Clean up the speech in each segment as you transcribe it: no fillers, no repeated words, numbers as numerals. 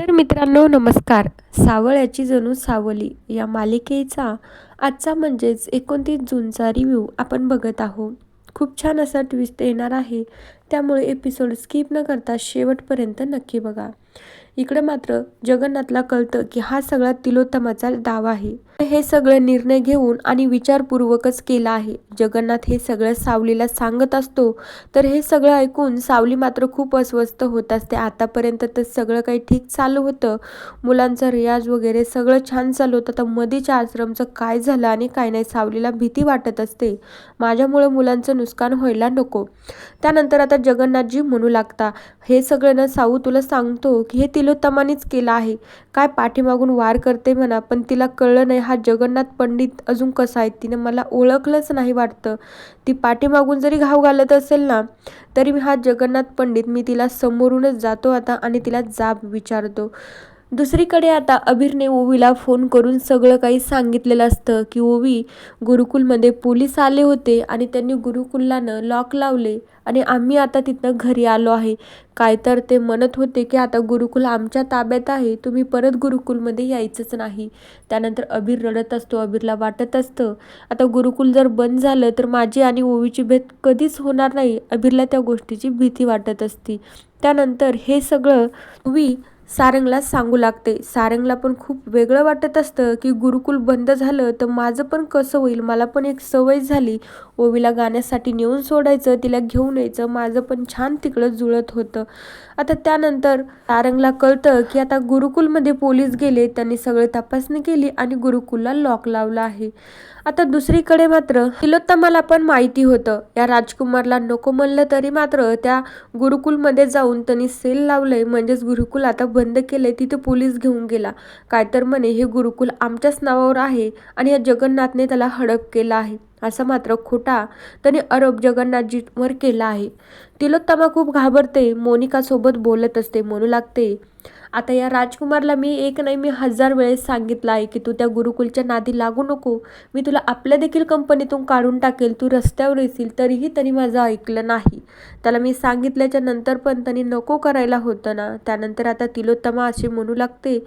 तर मित्रांनो नमस्कार. सावळ्याची जणू सावली या मालिकेचा आजचा म्हणजेच 29 जूनचा रिव्ह्यू आपण बघत आहोत. खूप छान असा ट्विस्ट येणार आहे, त्यामुळे एपिसोड स्किप न करता शेवटपर्यंत नक्की बघा. इकडे मात्र जगन्नाथला कळतं की हा सगळा तिलोत्तमाचा डाव आहे. हे सगळं निर्णय घेऊन आणि विचारपूर्वकच केला आहे. जगन्नाथ हे सगळं सावलीला सांगत असतो, तर हे सगळं ऐकून सावली मात्र खूप अस्वस्थ होत असते. आतापर्यंत तर सगळं काही ठीक चालू होतं, मुलांचा रियाज वगैरे सगळं छान चालू होतं. तर मधीच्या आश्रमचं काय झालं आणि काय नाही, सावलीला भीती वाटत असते. माझ्यामुळे मुलांचं नुकसान व्हायला नको. त्यानंतर आता जगन्नाथजी म्हणू लागता, हे सगळं ना साऊ तुला सांगतो की हे तिलोत्तमानेच केलं आहे. काय पाठीमागून वार करते म्हणा, पण तिला कळलं नाही हा जगन्नाथ पंडित अजून कसा आहे. तिने मला ओळखलंच नाही वाटतं. ती पाठीमागून जरी घाव घालत असेल ना, तरी हा जगन्नाथ पंडित मी तिला समोरूनच जातो आता आणि तिला जाब विचारतो. दुसरीकडे आता अबीरने ओवीला फोन करून सगळं काही सांगितलेलं असतं की ओवी, गुरुकुलमध्ये पोलीस आले होते आणि त्यांनी गुरुकुलानं लॉक लावले आणि आम्ही आता तिथनं घरी आलो आहे. काय तर ते म्हणत होते की आता गुरुकुल आमच्या ताब्यात आहे, तुम्ही परत गुरुकुलमध्ये यायचंच नाही. त्यानंतर अबीर रडत असतो. अबीरला वाटत असतं आता गुरुकुल जर बंद झालं तर माझी आणि ओवीची भेट कधीच होणार नाही. अबीरला त्या गोष्टीची भीती वाटत असते. त्यानंतर हे सगळं ओवी सारंगला सांगू लागते. सारंगला पण खूप वेगळं वाटत असतं की गुरुकुल बंद झालं तर माझं पण कसं होईल. मला पण एक सवय झाली ओवीला गाण्यासाठी नेऊन सोडायचं, तिला घेऊन यायचं, माझं पण छान तिकडं जुळत होतं. आता त्यानंतर सारंगला कळतं की आता गुरुकुलमध्ये पोलीस गेले, त्यांनी सगळी तपासणी केली आणि गुरुकुलला लॉक लावलं आहे. आता दुसरीकडे मात्र तिलोत्तमाला पण माहिती होतं या राजकुमारला नको म्हणलं तरी मात्र त्या गुरुकुलमध्ये जाऊन त्यांनी सेल लावलंय, म्हणजेच गुरुकुल आता बंद केलंय. तिथे पोलीस घेऊन गेला. काय तर म्हणे हे गुरुकुल आमच्याच नावावर आहे आणि या जगन्नाथने त्याला हडप केला आहे. असा मात्र खोटा त्याने आरोप जगन्नाथजीवर केला आहे. तिलोत्तमा खूप घाबरते. मोनिका सोबत बोलत असते. म्हणू लागते, आता या राजकुमारला मी एक नाही मी 1000 वेळेस सांगितलं आहे की तू त्या गुरुकुलच्या नादी लागू नको. मी तुला आपल्या देखील कंपनीतून काढून टाकेल, तू रस्त्यावर येशील. तरीही त्यांनी माझं ऐकलं नाही. त्याला मी सांगितल्याच्या नंतर पण त्यांनी नको करायला होतं ना. त्यानंतर आता तिलोत्तमा असे म्हणू लागते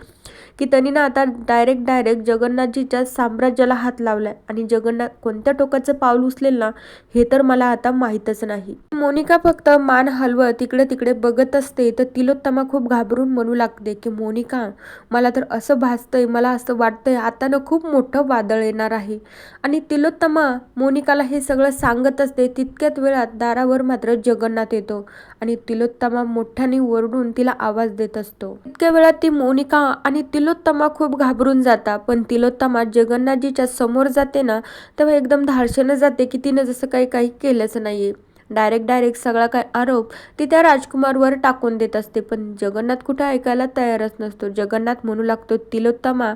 की त्यांनी ना आता डायरेक्ट जगन्नाथजीच्या साम्राज्याला हात लावलाय आणि जगन्नाथ कोणत्या टोकाचं पाऊल उचलेल ना, हे तर मला आता माहीतच नाही. मोनिका फक्त मान हलवत तिकडे तिकडे बघत असते. तर तिलोत्तमा खूप घाबरून म्हणू लागते की मोनिका, मला तर असं भासतंय, मला असं वाटतंय आता ना खूप मोठं वादळ येणार आहे. आणि तिलोत्तमा मोनिकाला हे सगळं सांगत असते. तितक्यात वेळात दारावर मात्र जगन्नाथ येतो आणि तिलोत्तमा मोठ्याने ओरडून तिला आवाज देत असतो. इतक्या वेळात ती मोनिका आणि तिलोत्तमा खूप घाबरून जाता. पण तिलोत्तमा जगन्नाथजीच्या समोर जाते ना, तेव्हा एकदम धाडशीनं जाते की तिनं जसं काही केलंच नाहीये. डायरेक्ट सगळा काय आरोप ती त्या राजकुमारवर टाकून देत असते. पण जगन्नाथ कुठे ऐकायला तयारच नसतो. जगन्नाथ म्हणू लागतो, तिलोत्तमा,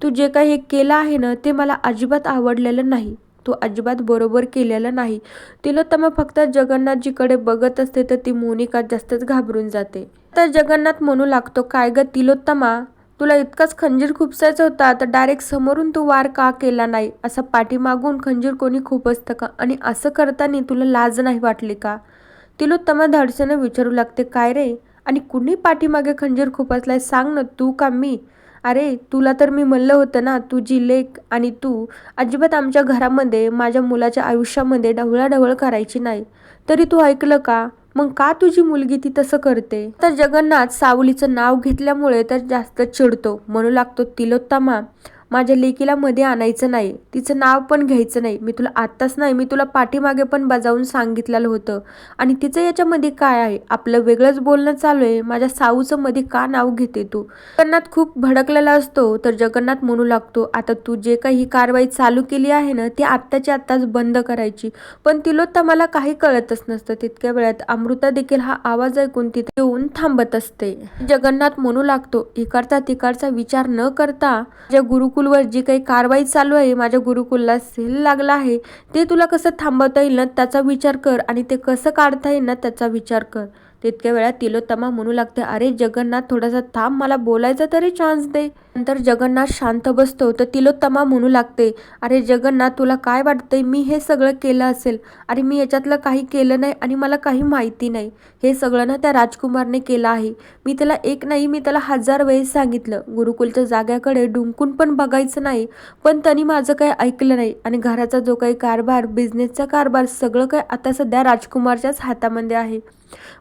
तू जे काही केलं आहे ना, ते मला अजिबात आवडलेलं नाही. तू अजिबात बरोबर केलेलं नाही. तिलोत्तमा फक्त जगन्नाथजीकडे बघत असते. तर ती मोनिका जास्तच घाबरून जाते. तर जगन्नाथ म्हणू लागतो, काय ग तिलोत्तमा, तुला इतकाच खंजीर खुपसायचा होता तर डायरेक्ट समोरून तू वार का केला नाही. असं पाठीमागून खंजीर कोणी खुपसतं का, आणि असं करताना तुला लाज नाही वाटली का. तिलोत्तमा धाडसीनं विचारू लागते, काय रे, आणि कुणी पाठीमागे खंजीर खुपसलाय सांग ना, तू का मी. अरे तुला तर मी म्हणलं होतं ना, तुझी लेक आणि तू अजिबात आमच्या घरामध्ये माझ्या मुलाच्या आयुष्यामध्ये ढवळाढवळ करायची नाही. तरी तू ऐकलं का. मग का तुझी मुलगी ती तसं करते. तर जगन्नाथ सावलीचं नाव घेतल्यामुळे तर जास्त चिडतो. म्हणू लागतो, तिलोत्तमा, माझ्या लेकीला मध्ये आणायचं नाही, तिचं नाव पण घ्यायचं नाही. मी तुला आत्ताच नाही, मी तुला पाठीमागे पण बजावून सांगितलेलं होतं. आणि तिचं याच्यामध्ये काय आहे, आपलं वेगळंच बोलणं चालू आहे, माझ्या साऊचं मध्ये का नाव घेते तू. जगन्नाथ खूप भडकलेला असतो. तर जगन्नाथ म्हणू लागतो, आता तू जे काही कारवाई चालू केली आहे ना, ती आत्ताच्या आत्ताच बंद करायची. पण तिलोत्तमाला काही कळतच नसतं. तितक्या वेळात अमृता देखील हा आवाज ऐकून तिथे येऊन थांबत असते. जगन्नाथ म्हणू लागतो, इकडचा तिकडचा विचार न करता माझ्या गुरुकुलवर जी काही कारवाई चालू आहे, माझ्या गुरुकुलला सेल लागला आहे, ते तुला कसं थांबवता येईल ना त्याचा विचार कर, आणि ते कसं काढता येईल ना त्याचा विचार कर. तितक्या वेळात तिलोत्तमा म्हणू लागते, अरे जगन्नाथ थोडासा थांब, मला बोलायचा तरी चान्स दे. नंतर जगन्नाथ शांत बसतो तर तिलोत्तमा म्हणू लागते, अरे जगन्नाथ तुला काय वाटतंय मी हे सगळं केलं असेल? अरे मी याच्यातलं काही केलं नाही आणि मला काही माहिती नाही. हे सगळं ना त्या राजकुमारने केलं आहे. मी त्याला एक नाही मी त्याला 1000 वेळेस सांगितलं गुरुकुलच्या जाग्याकडे डुंकून पण बघायचं नाही, पण त्यांनी माझं काही ऐकलं नाही आणि घराचा जो काही कारभार, बिझनेसचा कारभार सगळं काही आता सध्या राजकुमारच्याच हातामध्ये आहे.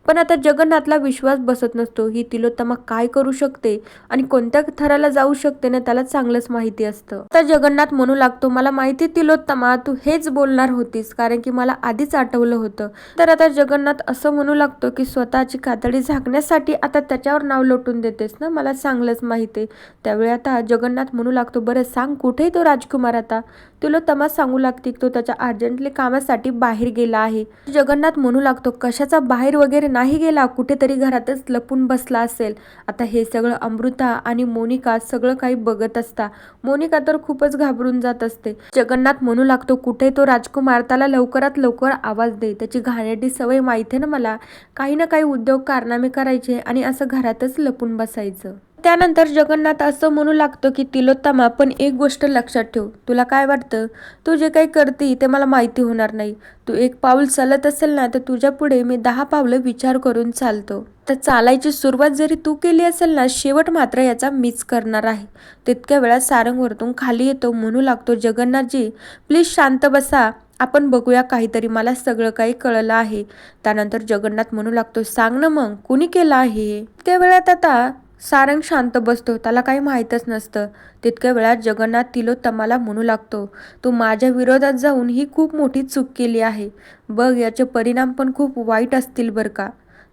पण आता जगन्नाथला विश्वास बसत नसतो. ही तिलोत्तमा काय करू शकते आणि कोणत्या थराला जाऊ शकते ना त्याला चांगलंच माहिती असतं. आता जगन्नाथ म्हणू लागतो, मला माहिती तिलोत्तमा तू हेच बोलणार होतीस, कारण की मला आधीच आठवलं होतं. तर आता जगन्नाथ असं म्हणू लागतो की स्वतःची कातडी झाकण्यासाठी आता त्याच्यावर नाव लोटून देतेस ना, मला चांगलंच माहिती. त्यावेळी आता जगन्नाथ म्हणू लागतो, बरं सांग कुठे तो राजकुमार आता? तिलोत्तमा सांगू लागते तो त्याच्या अर्जंटली कामासाठी बाहेर गेला आहे. जगन्नाथ म्हणू लागतो, कशाचा बाहेर वगैरे नाही गेला, कुठेतरी घरातच लपून बसला असेल. आता हे सगळं अमृता आणि मोनिका सगळं काही बघत असता. मोनिका तर खूपच घाबरून जात असते. जगन्नाथ म्हणू लागतो, कुठे तो राजकुमार, त्याला लवकरात लवकर आवाज दे. त्याची घाणेरडी सवय माहिती आहे ना मला, काही ना काही उद्योग कारनामे करायचे आणि असं घरातच लपून बसायचं. त्यानंतर जगन्नाथ असं म्हणू लागतो की तिलोत्तमा पण एक गोष्ट लक्षात ठेव, तुला काय वाटतं तू जे काही करते ते मला माहिती होणार नाही. तू एक पाऊल चालत असेल ना तर तुझ्या पुढे मी 10 पावलं विचार करून चालतो. तर चालायची सुरुवात जरी तू केली असेल ना, शेवट मात्र याचा मीच करणार आहे. तितक्या वेळात सारंग वरतून खाली येतो. म्हणू लागतो, जगन्नाथजी प्लीज शांत बसा, आपण बघूया काहीतरी, मला सगळं काही कळलं आहे. त्यानंतर जगन्नाथ म्हणू लागतो, सांग ना मग कुणी केलं आहे? त्या वेळात आता सारंग शांत बसतो, त्याला काही माहीतच नसतं. तितक्या वेळात जगन्नाथ तिलोत्तमाला म्हणू लागतो, तू माझ्या विरोधात जाऊन ही खूप मोठी चूक केली आहे बघ, याचे परिणाम पण खूप वाईट असतील बरं का.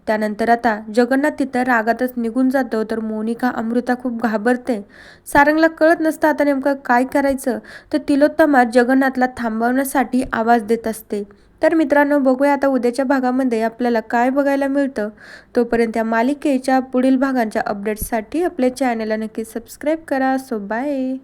त्यानंतर आता जगन्नाथ तिथं रागातच निघून जातो. तर मोनिका अमृता खूप घाबरते. सारंगला कळत नसतं आता नेमकं काय करायचं. तर तिलोत्तमा जगन्नाथला थांबवण्यासाठी आवाज देत असते. तर मित्रांनो, बघूया आता उद्याच्या भागामध्ये आपल्याला काय बघायला मिळतं. तोपर्यंत या मालिकेच्या पुढील भागांच्या अपडेट्ससाठी आपल्या चॅनलला नक्की सबस्क्राईब करा. So bye.